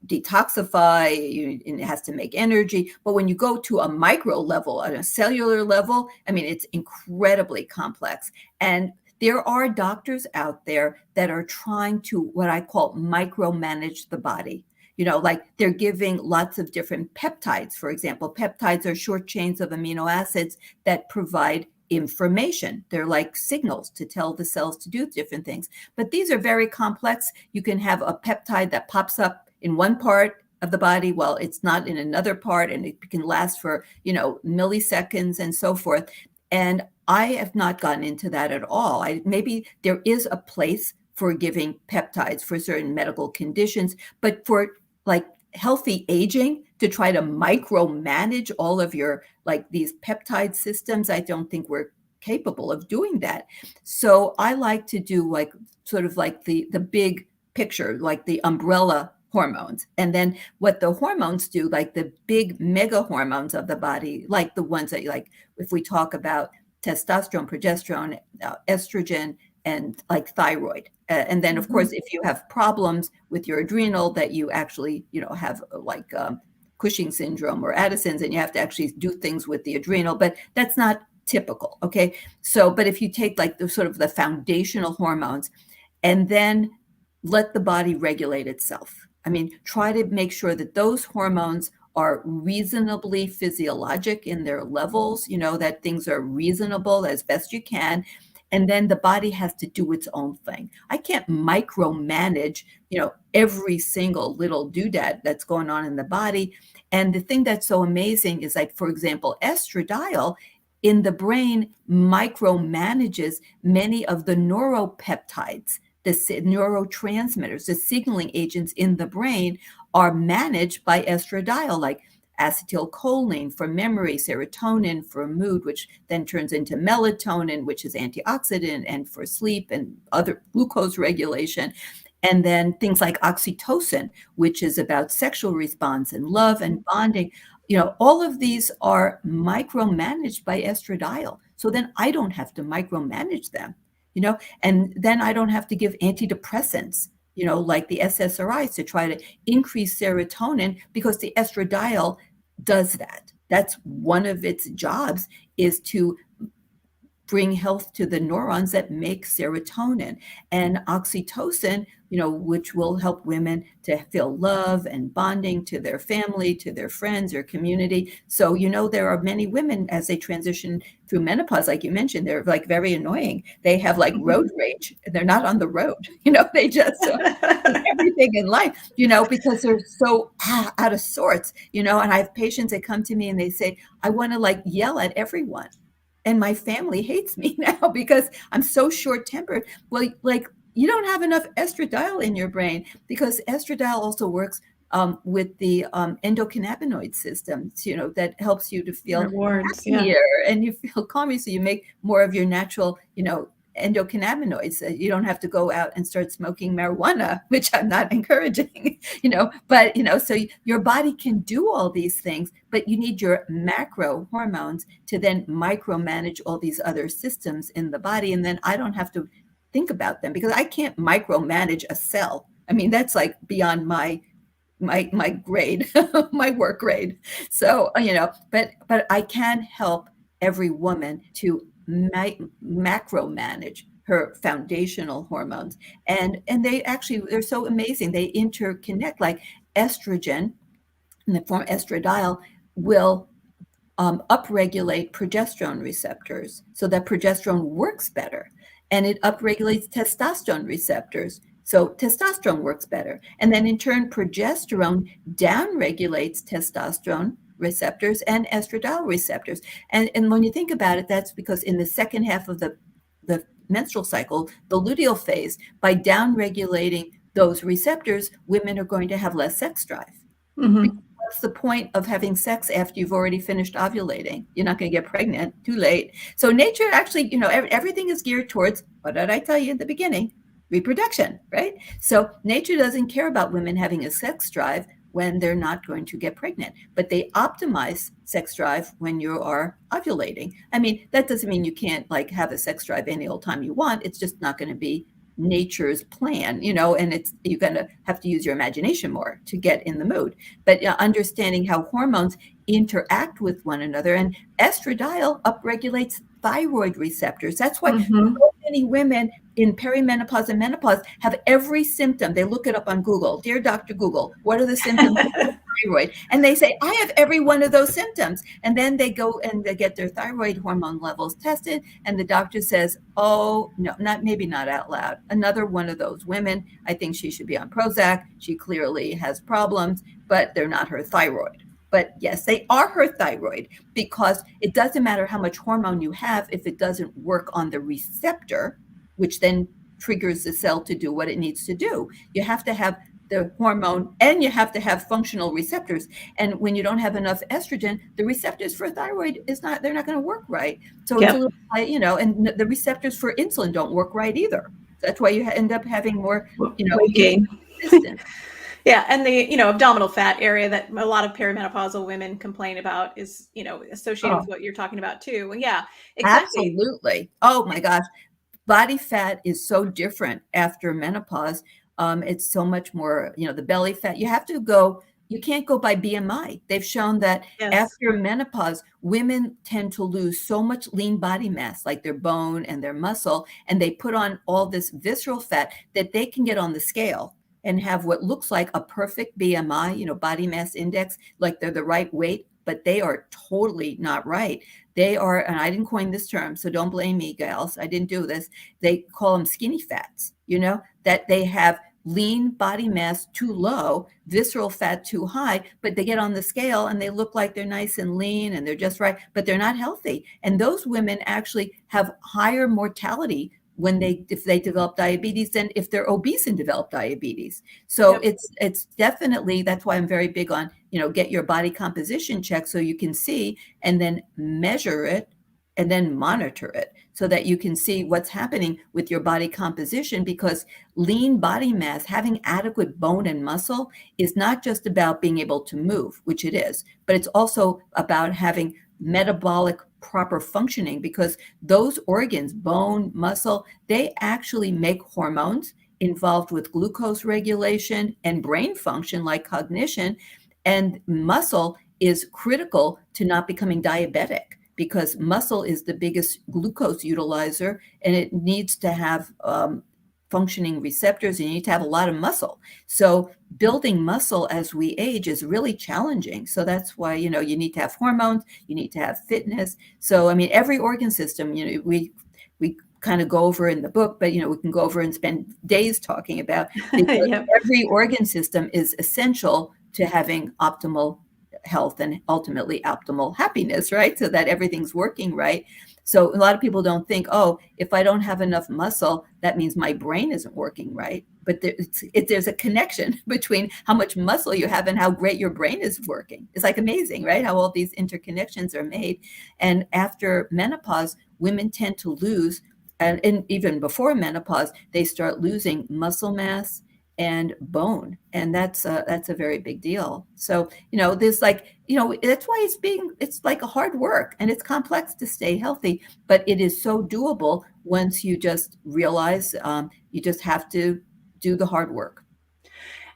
detoxify, and it has to make energy. But when you go to a micro level, on a cellular level, I mean, it's incredibly complex. And there are doctors out there that are trying to, what I call, micromanage the body. Like they're giving lots of different peptides. For example, peptides are short chains of amino acids that provide information. They're like signals to tell the cells to do different things. But these are very complex. You can have a peptide that pops up in one part of the body while it's not in another part, and it can last for, milliseconds and so forth. And I have not gotten into that at all. Maybe there is a place for giving peptides for certain medical conditions, but for like healthy aging, to try to micromanage all of your these peptide systems, I don't think we're capable of doing that. So I like to do sort of the big picture, like the umbrella hormones. And then what the hormones do, like the big mega hormones of the body, like the ones that if we talk about testosterone, progesterone, estrogen, and like thyroid. And then of course, if you have problems with your adrenal, that you actually, have Cushing syndrome or Addison's, and you have to actually do things with the adrenal, but that's not typical. Okay. So, but if you take the sort of the foundational hormones and then let the body regulate itself. I mean, try to make sure that those hormones are reasonably physiologic in their levels, that things are reasonable as best you can. And then the body has to do its own thing. I can't micromanage, every single little doodad that's going on in the body. And the thing that's so amazing is for example, estradiol in the brain micromanages many of the neuropeptides, the neurotransmitters, the signaling agents in the brain are managed by estradiol, like acetylcholine for memory, serotonin for mood, which then turns into melatonin, which is antioxidant, and for sleep and other glucose regulation. And then things like oxytocin, which is about sexual response and love and bonding. All of these are micromanaged by estradiol. So then I don't have to micromanage them, and then I don't have to give antidepressants, like the SSRIs to try to increase serotonin, because the estradiol does that. That's one of its jobs, is to bring health to the neurons that make serotonin. And oxytocin, which will help women to feel love and bonding to their family, to their friends or community. So, there are many women as they transition through menopause, like you mentioned, they're very annoying. They have road rage. They're not on the road, they just everything in life, because they're so out of sorts, and I have patients that come to me and they say, I want to yell at everyone. And my family hates me now because I'm so short-tempered. Well, you don't have enough estradiol in your brain, because estradiol also works with the endocannabinoid system, that helps you to feel Rewards, happier and you feel calmer. So you make more of your natural, endocannabinoids. You don't have to go out and start smoking marijuana, which I'm not encouraging, but, so your body can do all these things, but you need your macro hormones to then micromanage all these other systems in the body. And then I don't have to think about them because I can't micromanage a cell. I mean, that's like beyond my grade, my work grade. So, but I can help every woman to macro manage her foundational hormones. And they're so amazing. They interconnect, like estrogen in the form estradiol will upregulate progesterone receptors so that progesterone works better. And it upregulates testosterone receptors. So testosterone works better. And then in turn, progesterone downregulates testosterone receptors and estradiol receptors. And when you think about it, that's because in the second half of the menstrual cycle, the luteal phase, by downregulating those receptors, women are going to have less sex drive. Mm-hmm. What's the point of having sex after you've already finished ovulating? You're not going to get pregnant, too late. So nature actually, everything is geared towards, what did I tell you in the beginning? Reproduction, right? So nature doesn't care about women having a sex drive when they're not going to get pregnant, but they optimize sex drive when you are ovulating. I mean, that doesn't mean you can't like have a sex drive any old time you want. It's just not going to be nature's plan, and you're going to have to use your imagination more to get in the mood. But understanding how hormones interact with one another, and estradiol upregulates thyroid receptors. That's why so many women in perimenopause and menopause have every symptom. They look it up on Google. Dear Dr. Google, what are the symptoms of thyroid? And they say, I have every one of those symptoms. And then they go and they get their thyroid hormone levels tested. And the doctor says, oh, no, maybe not out loud. Another one of those women, I think she should be on Prozac. She clearly has problems, but they're not her thyroid. But yes, they are her thyroid, because it doesn't matter how much hormone you have if it doesn't work on the receptor, which then triggers the cell to do what it needs to do. You have to have the hormone and you have to have functional receptors. And when you don't have enough estrogen, the receptors for thyroid they're not going to work right. So It's a little, and the receptors for insulin don't work right either. That's why you end up having more, weight gain. Resistance. Yeah, and the abdominal fat area that a lot of perimenopausal women complain about is associated with what you're talking about too. And yeah, exactly. Absolutely. Oh my gosh, body fat is so different after menopause. It's so much more, the belly fat. You can't go by BMI. They've shown that after menopause, women tend to lose so much lean body mass, like their bone and their muscle, and they put on all this visceral fat that they can get on the scale and have what looks like a perfect BMI, body mass index, like they're the right weight, but they are totally not right. They are, and I didn't coin this term, so don't blame me, gals. I didn't do this. They call them skinny fats, that they have lean body mass too low, visceral fat too high, but they get on the scale and they look like they're nice and lean and they're just right, but they're not healthy. And those women actually have higher mortality if they develop diabetes than if they're obese and develop diabetes. So it's definitely, that's why I'm very big on, get your body composition checked so you can see and then measure it and then monitor it so that you can see what's happening with your body composition, because lean body mass, having adequate bone and muscle, is not just about being able to move, which it is, but it's also about having metabolic proper functioning, because those organs, bone, muscle, they actually make hormones involved with glucose regulation and brain function like cognition. And muscle is critical to not becoming diabetic, because muscle is the biggest glucose utilizer and it needs to have functioning receptors, and you need to have a lot of muscle. So building muscle as we age is really challenging. So that's why, you need to have hormones, you need to have fitness. So, I mean, every organ system, we kind of go over in the book, but, we can go over and spend days talking about, because every organ system is essential to having optimal health and ultimately optimal happiness, right? So that everything's working right. So a lot of people don't think, oh, if I don't have enough muscle, that means my brain isn't working right. But there's a connection between how much muscle you have and how great your brain is working. It's like amazing, right? How all these interconnections are made. And after menopause, women tend to lose and even before menopause, they start losing muscle mass and bone, and that's a very big deal. So there's that's why it's like a hard work, and it's complex to stay healthy, but it is so doable once you just realize you just have to do the hard work.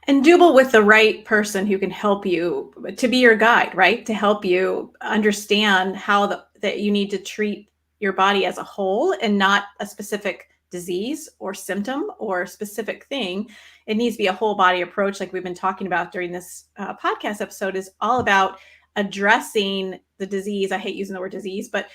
And doable with the right person who can help you, to be your guide, right? To help you understand how that you need to treat your body as a whole and not a specific disease or symptom or specific thing. It needs to be a whole body approach, like we've been talking about during this podcast episode, is all about addressing the disease. I hate using the word disease, but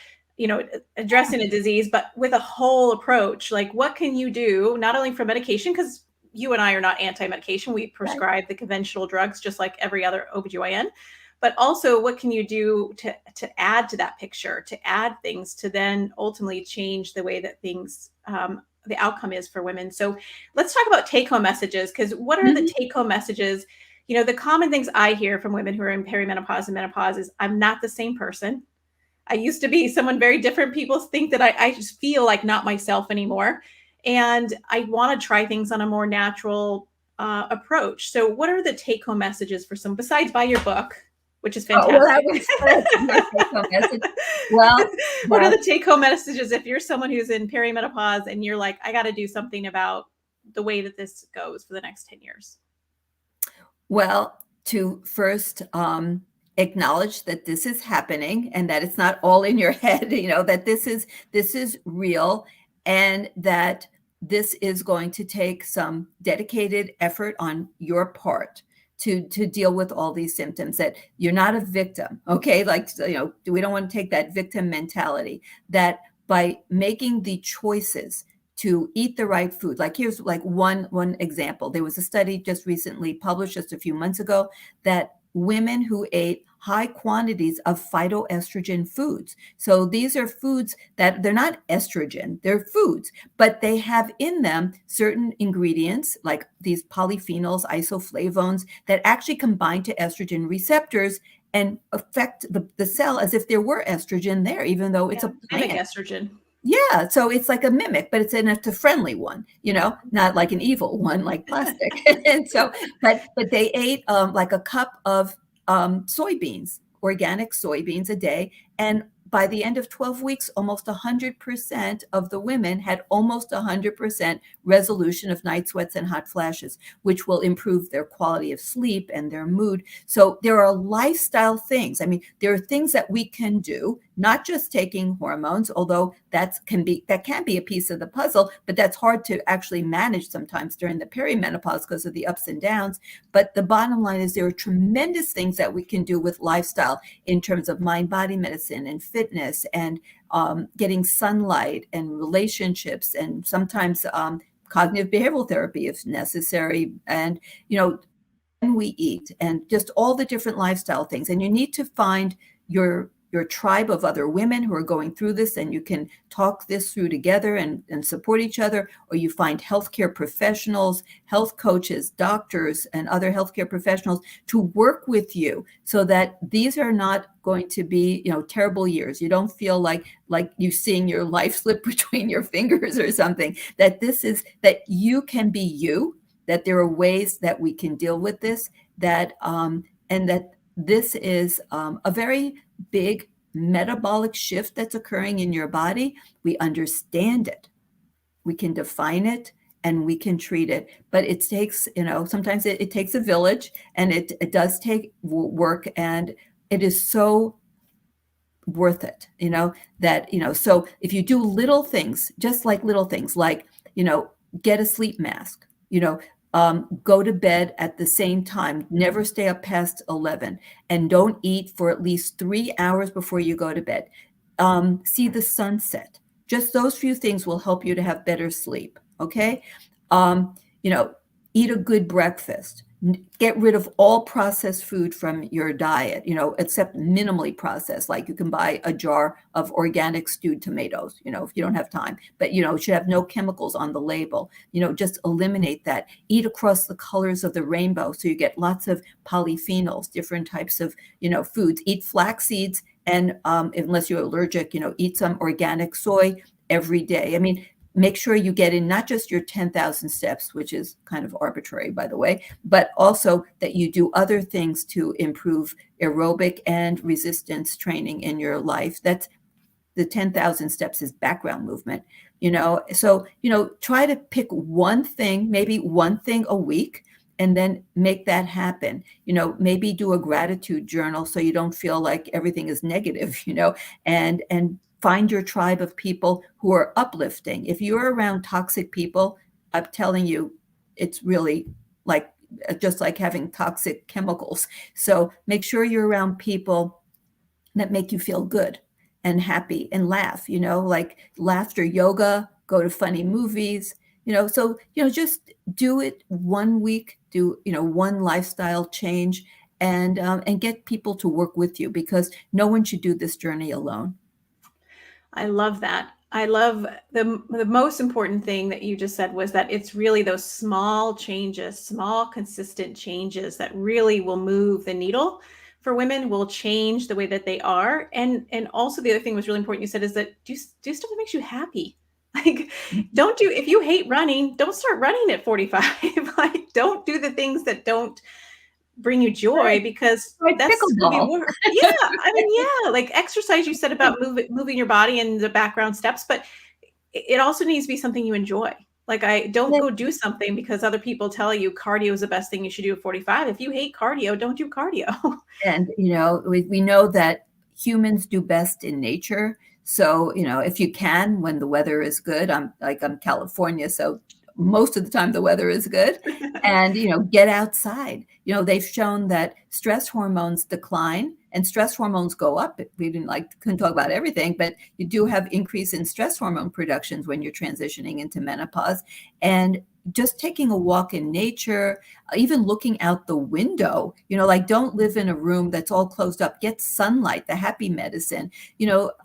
addressing a disease, but with a whole approach. Like, what can you do, not only for medication, because you and I are not anti-medication. We prescribe the conventional drugs just like every other OBGYN. But also, what can you do to add to that picture, to add things to then ultimately change the way that things, the outcome is for women. So let's talk about take-home messages, because what are the take-home messages? The common things I hear from women who are in perimenopause and menopause is, I'm not the same person. I used to be someone very different. People think that I just feel like not myself anymore. And I want to try things on a more natural approach. So what are the take-home messages for some, besides buy your book, which is fantastic? Well, what are the take-home messages if you're someone who's in perimenopause and you're like, I got to do something about the way that this goes for the next 10 years? Well, to first acknowledge that this is happening and that it's not all in your head, that this is real, and that this is going to take some dedicated effort on your part to deal with all these symptoms, that you're not a victim. Okay. Like, we don't want to take that victim mentality, that by making the choices to eat the right food. Like, here's like one example. There was a study just recently published just a few months ago that women who ate high quantities of phytoestrogen foods. So these are foods that they're not estrogen, they're foods, but they have in them certain ingredients like these polyphenols, isoflavones, that actually combine to estrogen receptors and affect the cell as if there were estrogen there, even though it's a plant. Mimic estrogen. Yeah, so it's like a mimic, but it's a friendly one, not like an evil one like plastic. And so, but they ate like a cup of soybeans, organic soybeans a day, and by the end of 12 weeks, almost 100% of the women had almost 100% resolution of night sweats and hot flashes, which will improve their quality of sleep and their mood. So there are lifestyle things. I mean, there are things that we can do, not just taking hormones, although that can be a piece of the puzzle, but that's hard to actually manage sometimes during the perimenopause because of the ups and downs. But the bottom line is there are tremendous things that we can do with lifestyle in terms of mind-body medicine and fitness and getting sunlight and relationships, and sometimes cognitive behavioral therapy if necessary, and when we eat, and just all the different lifestyle things. And you need to find your tribe of other women who are going through this, and you can talk this through together and support each other, or you find healthcare professionals, health coaches, doctors, and other healthcare professionals to work with you so that these are not going to be, terrible years. You don't feel like you seeing your life slip between your fingers or something, that you can be you, that there are ways that we can deal with this, that and that this is a very big metabolic shift that's occurring in your body. We understand it, we can define it, and we can treat it. But it takes, sometimes it takes a village, and it does take work, and it is so worth it, so if you do little things, just like little things like, get a sleep mask, go to bed at the same time, never stay up past 11, and don't eat for at least 3 hours before you go to bed. See the sunset. Just those few things will help you to have better sleep. Okay. Eat a good breakfast. Get rid of all processed food from your diet, except minimally processed. Like, you can buy a jar of organic stewed tomatoes, if you don't have time, but, it should have no chemicals on the label. Just eliminate that. Eat across the colors of the rainbow, so you get lots of polyphenols, different types of, foods. Eat flax seeds, and unless you're allergic, eat some organic soy every day. I mean, make sure you get in not just your 10,000 steps, which is kind of arbitrary, by the way, but also that you do other things to improve aerobic and resistance training in your life. That's the 10,000 steps is background movement, so try to pick one thing, maybe one thing a week, and then make that happen. Maybe do a gratitude journal so you don't feel like everything is negative, and find your tribe of people who are uplifting. If you're around toxic people, I'm telling you, it's really like just like having toxic chemicals. So make sure you're around people that make you feel good and happy and laugh, like laughter yoga, go to funny movies, so, just do it one week, do, one lifestyle change, and get people to work with you, because no one should do this journey alone. I love that. I love the most important thing that you just said was that it's really those small changes, small consistent changes that really will move the needle for women, will change the way that they are. And also the other thing was really important you said is that do stuff that makes you happy. Like if you hate running, don't start running at 45. Like don't do the things that don't bring you joy, because Like that's going to be pickleball. work. Yeah, I mean, yeah, like exercise. You said about moving your body and the background steps, but it also needs to be something you enjoy. Like I don't go do something because other people tell you cardio is the best thing you should do at 45. If you hate cardio, don't do cardio. And, we know that humans do best in nature. So, if you can, when the weather is good, I'm California, so most of the time the weather is good, and, get outside. They've shown that stress hormones decline and stress hormones go up. We couldn't talk about everything, but you do have increase in stress hormone productions when you're transitioning into menopause. And just taking a walk in nature, even looking out the window, don't live in a room that's all closed up, get sunlight, the happy medicine,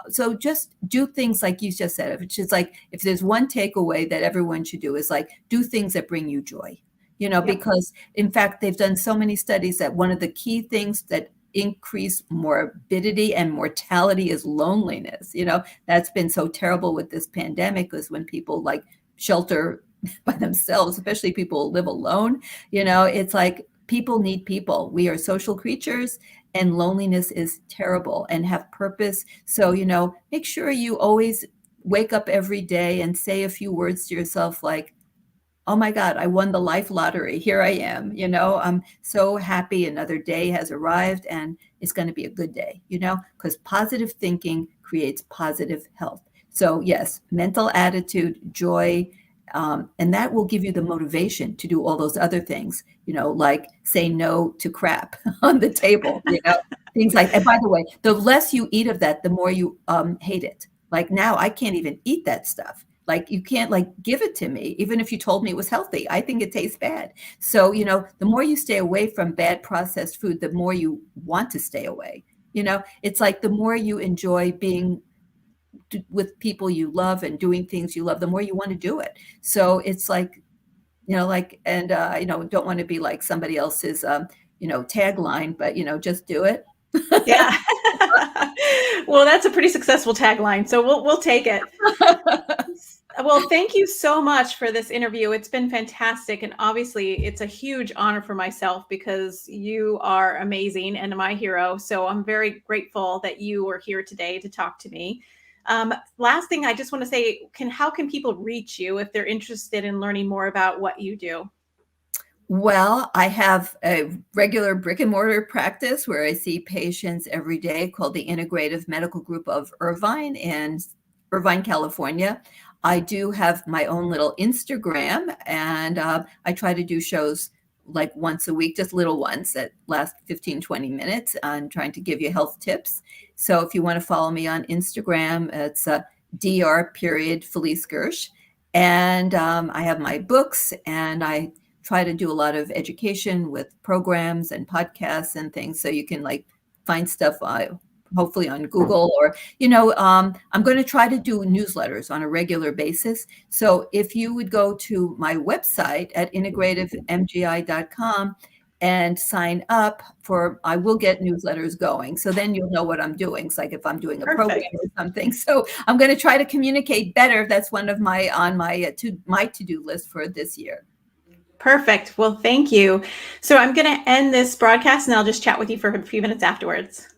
so just do things like you just said, which is like, if there's one takeaway that everyone should do is like, do things that bring you joy, because in fact, they've done so many studies that one of the key things that increase morbidity and mortality is loneliness. That's been so terrible with this pandemic, is when people like shelter by themselves, especially people who live alone. It's like people need people. We are social creatures, and loneliness is terrible, and have purpose. So, make sure you always wake up every day and say a few words to yourself like, oh my God, I won the life lottery. Here I am. I'm so happy another day has arrived, and it's going to be a good day, because positive thinking creates positive health. So yes, mental attitude, joy, and that will give you the motivation to do all those other things, like say no to crap on the table, things like, and by the way, the less you eat of that, the more you hate it. Like now I can't even eat that stuff. Like you can't give it to me, even if you told me it was healthy. I think it tastes bad. So, the more you stay away from bad processed food, the more you want to stay away. It's like the more you enjoy being with people you love and doing things you love, the more you want to do it. So it's like, and, don't want to be like somebody else's, tagline, but, just do it. Yeah. Well, that's a pretty successful tagline, so we'll take it. Well, thank you so much for this interview. It's been fantastic, and obviously it's a huge honor for myself because you are amazing and my hero. So I'm very grateful that you were here today to talk to me. Last thing, I just want to say, how can people reach you if they're interested in learning more about what you do? Well, I have a regular brick and mortar practice where I see patients every day called the Integrative Medical Group of Irvine in Irvine, California. I do have my own little Instagram, and I try to do shows like once a week, just little ones that last 15, 20 minutes on trying to give you health tips. So if you want to follow me on Instagram, it's Dr. Felice Gersh. And I have my books, and I try to do a lot of education with programs and podcasts and things. So you can find stuff hopefully on Google, or, I'm going to try to do newsletters on a regular basis. So if you would go to my website at integrativemgi.com and sign up for, I will get newsletters going. So then you'll know what I'm doing. It's like if I'm doing a program Perfect. or something. So I'm going to try to communicate better. That's one of my, on my to-do list for this year. Perfect. Well, thank you. So I'm going to end this broadcast and I'll just chat with you for a few minutes afterwards.